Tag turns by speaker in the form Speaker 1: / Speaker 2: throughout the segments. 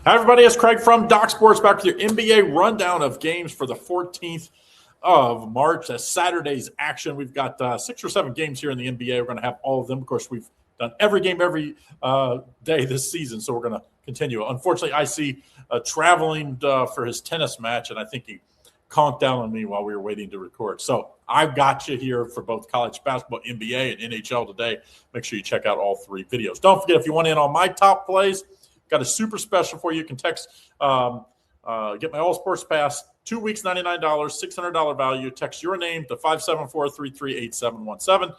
Speaker 1: Hi, everybody. It's Craig from Doc Sports back with your NBA rundown of games for the 14th of March. That's Saturday's action. We've got 6 or 7 games here in the NBA. We're going to have all of them. Of course, we've done every game every day this season, so we're going to continue. Unfortunately, I see traveling for his tennis match, and I think he conked down on me while we were waiting to record. So I've got you here for both college basketball, NBA, and NHL today. Make sure you check out all 3 videos. Don't forget, if you want in on my top plays, got a super special for you. You can text, get my All Sports Pass, 2 weeks, $99, $600 value. Text your name to 574-338717.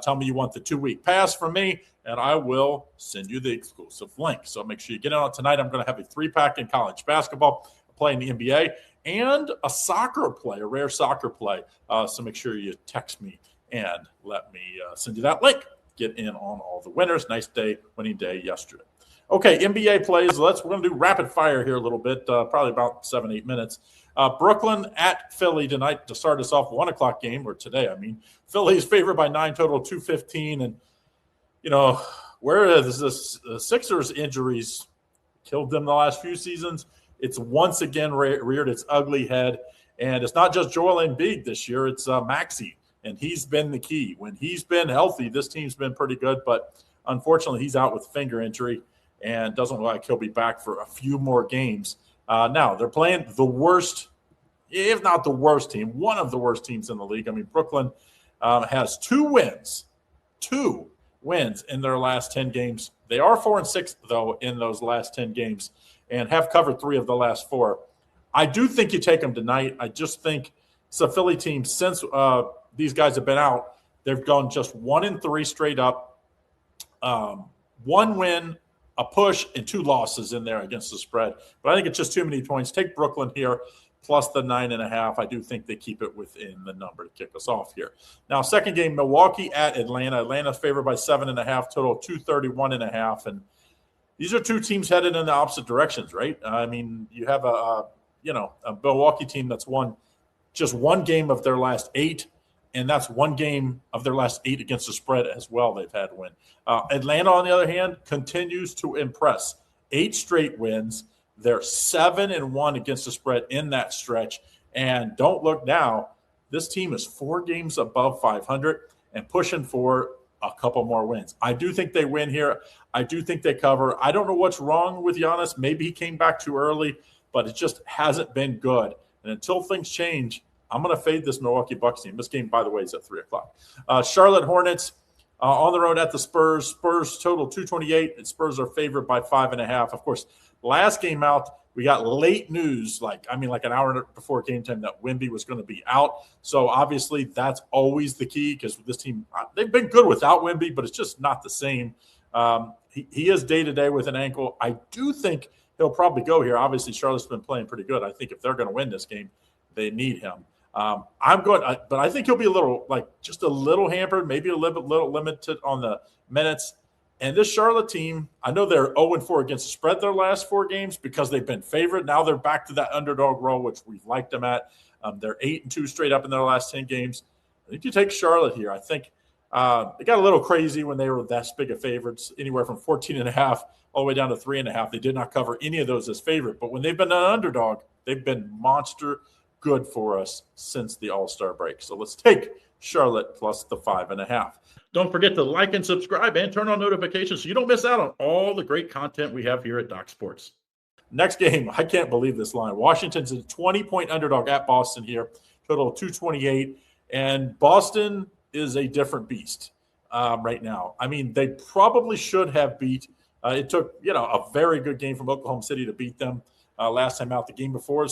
Speaker 1: Tell me you want the 2-week pass from me, and I will send you the exclusive link. So make sure you get in on it tonight. I'm going to have a 3-pack in college basketball, playing the NBA, and a soccer play, a rare soccer play. So make sure you text me and let me send you that link. Get in on all the winners. Nice day, winning day yesterday. Okay, NBA plays. We're going to do rapid fire here a little bit, probably about 7-8 minutes. Brooklyn at Philly tonight to start us off, 1 o'clock game, or today, I mean. Philly is favored by 9 total, 215. And, you know, where the Sixers injuries killed them the last few seasons, it's once again reared its ugly head. And it's not just Joel Embiid this year, it's Maxey. And he's been the key. When he's been healthy, this team's been pretty good. But unfortunately, he's out with finger injury and doesn't look like he'll be back for a few more games. Now, they're playing the worst, if not the worst team, one of the worst teams in the league. I mean, Brooklyn has 2 wins in their last 10 games. They are 4-6, though, in those last 10 games and have covered 3 of the last 4. I do think you take them tonight. I just think it's a Philly team. Since these guys have been out, they've gone just 1-3 straight up. 1 win, a push, and 2 losses in there against the spread. But I think it's just too many points. Take Brooklyn here, plus the 9.5. I do think they keep it within the number to kick us off here. Now, second game, Milwaukee at Atlanta. Atlanta's favored by 7.5, total 231.5. And these are 2 teams headed in the opposite directions, right? I mean, you have a Milwaukee team that's won just 1 game of their last 8. And that's 1 game of their last 8 against the spread as well they've had to win. Atlanta, on the other hand, continues to impress. 8 straight wins. They're 7-1 against the spread in that stretch. And don't look now, this team is 4 games above 500 and pushing for a couple more wins. I do think they win here. I do think they cover. I don't know what's wrong with Giannis. Maybe he came back too early, but it just hasn't been good. And until things change, I'm going to fade this Milwaukee Bucks team. This game, by the way, is at 3 o'clock. Charlotte Hornets on the road at the Spurs. Spurs total 228, and Spurs are favored by 5.5. Of course, last game out, we got late news, like an hour before game time, that Wemby was going to be out. So obviously that's always the key, because this team, they've been good without Wemby, but it's just not the same. He is day-to-day with an ankle. I do think he'll probably go here. Obviously, Charlotte's been playing pretty good. I think if they're going to win this game, they need him. But I think he'll be just a little hampered, maybe a little limited on the minutes. And this Charlotte team, I know they're 0-4 against the spread their last 4 games because they've been favored. Now they're back to that underdog role, which we've liked them at. They're 8-2 straight up in their last 10 games. I think you take Charlotte here. I think they got a little crazy when they were that big of favorites, anywhere from 14.5 all the way down to 3.5. They did not cover any of those as favorite. But when they've been an underdog, they've been monster good for us since the All-Star break. So let's take Charlotte plus the 5.5. Don't forget to like and subscribe and turn on notifications so you don't miss out on all the great content we have here at Doc Sports. Next game, I can't believe this line. Washington's a 20-point underdog at Boston here, total 228. And Boston is a different beast right now. I mean, they probably should have beat. It took, a very good game from Oklahoma City to beat them last time out. The game before,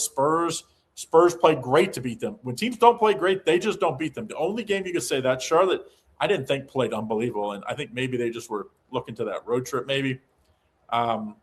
Speaker 1: Spurs played great to beat them. When teams don't play great, they just don't beat them. The only game you could say that, Charlotte, I didn't think played unbelievable, and I think maybe they just were looking to that road trip maybe. I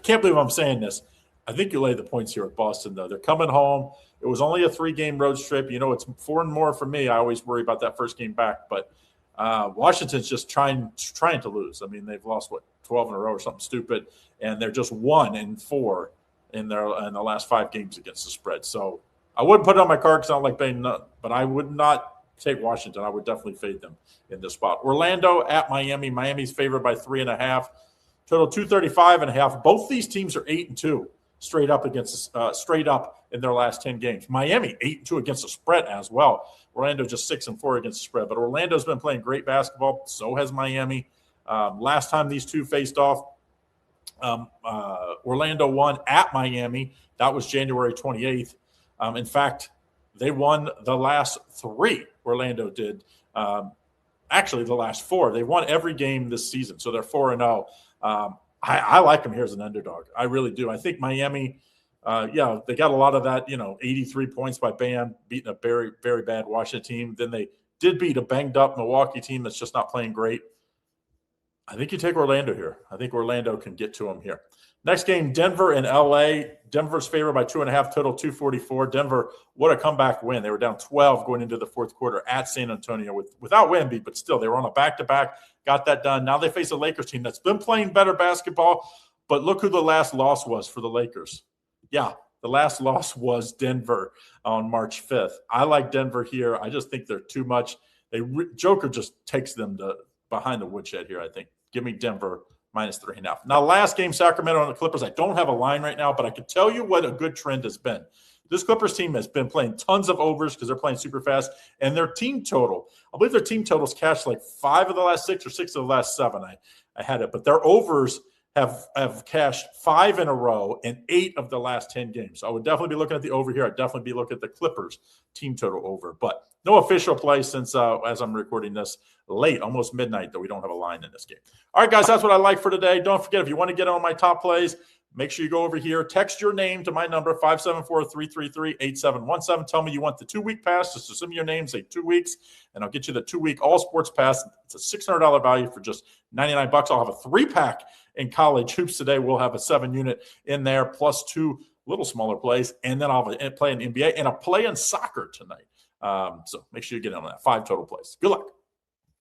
Speaker 1: can't believe I'm saying this. I think you lay the points here at Boston, though. They're coming home. It was only a 3-game road trip. It's 4 and more for me. I always worry about that first game back. But Washington's just trying to lose. I mean, they've lost, 12 in a row or something stupid, and they're just 1-4 in the last 5 games against the spread. So I wouldn't put it on my card because I don't like betting, but I would not take Washington. I would definitely fade them in this spot. Orlando at Miami. Miami's favored by 3.5. total 235.5. Both these teams are 8-2 straight up in their last 10 games. Miami 8-2 against the spread as well. Orlando just 6-4 against the spread. But Orlando's been playing great basketball. So has Miami. Last time these two faced off, Orlando won at Miami. That was January 28th. In fact, they won the last 3. Orlando did. Actually, the last 4. They won every game this season, so they're 4-0. I like them here as an underdog. I really do. I think Miami, they got a lot of that, 83 points by Bam, beating a very, very bad Washington team. Then they did beat a banged-up Milwaukee team that's just not playing great. I think you take Orlando here. I think Orlando can get to them here. Next game, Denver and L.A. Denver's favored by 2.5, total 244. Denver, what a comeback win. They were down 12 going into the fourth quarter at San Antonio without Wemby, but still they were on a back-to-back, got that done. Now they face a Lakers team that's been playing better basketball, but look who the last loss was for the Lakers. Yeah, the last loss was Denver on March 5th. I like Denver here. I just think they're too much. Joker just takes them to behind the woodshed here, I think. Give me Denver -3.5. Now, last game, Sacramento and the Clippers. I don't have a line right now, but I can tell you what a good trend has been. This Clippers team has been playing tons of overs because they're playing super fast, and their team total, I believe their team total's cashed like 5 of the last 6 or 6 of the last 7. I had it, but their overs have cashed 5 in a row in 8 of the last 10 games. So I would definitely be looking at the over here. I'd definitely be looking at the Clippers team total over, but no official play since as I'm recording this late, almost midnight, though we don't have a line in this game. All right, guys, that's what I like for today. Don't forget, if you want to get on my top plays, make sure you go over here. Text your name to my number, 574-333-8717. Tell me you want the 2-week pass. Just assume your name, say 2 weeks, and I'll get you the 2-week all-sports pass. It's a $600 value for just $99. I'll have a 3-pack in college hoops today. We'll have a 7-unit in there, plus 2 little smaller plays, and then I'll have a play in NBA and a play in soccer tonight. So make sure you get on that. 5 total plays. Good luck.